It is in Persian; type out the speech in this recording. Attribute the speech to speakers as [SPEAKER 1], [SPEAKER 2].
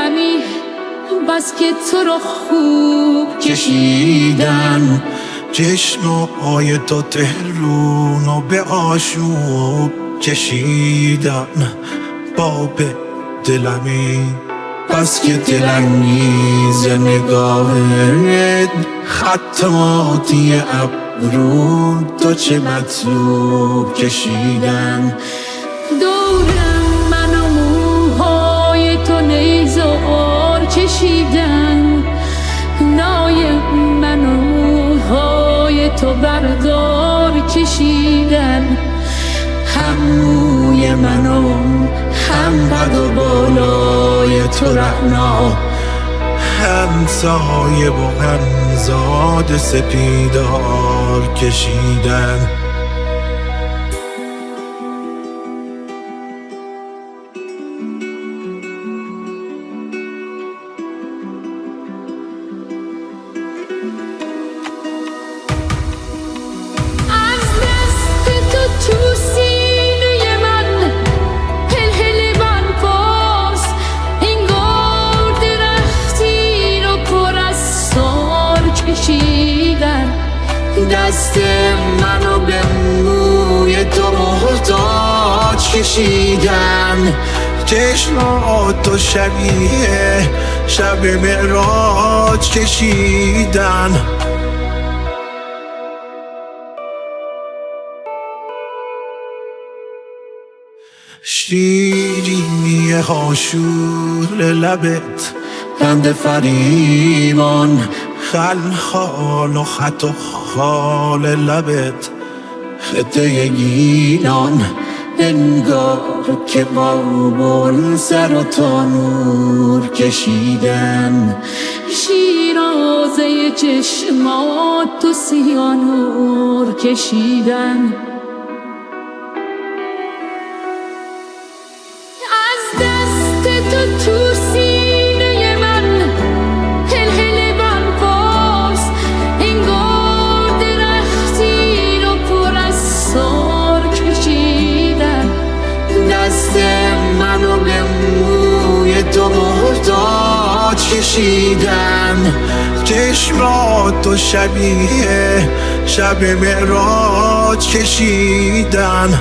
[SPEAKER 1] دلمی بس که تو رو خوب کشیدن.
[SPEAKER 2] چشمای تو تهرون و به آشوب کشیدن. باب دلمی بس که دلانگیز نگاهت، خطاطی ابرو تو چه مطلوب کشیدن.
[SPEAKER 1] دورم من و موهای تو نیزار کشیدن. نای من و موهای تو بردار کشیدن.
[SPEAKER 2] هم موی منو هم بد و بالای تو رعنا، هم سایه و هم زاد سپیدار کشیدن. دست منو به موی تو محتاج کشیدن. چشمات شبیه شب معراج کشیدن. شیرینی هاشور لبت بند فریبان، خلخال و خط و خال لبت خطه گیلان. انگار که بابل سر و تانور کشیدن.
[SPEAKER 1] شیرازه چشمات تو سیانور کشیدن. از دست تو تو سینه من هلهله برپاس، انگار درختی رو پر از سار کشیدن.
[SPEAKER 2] دست منو به موی تو محتاج کشیدن. چشمات شبیه شب معراج کشیدن.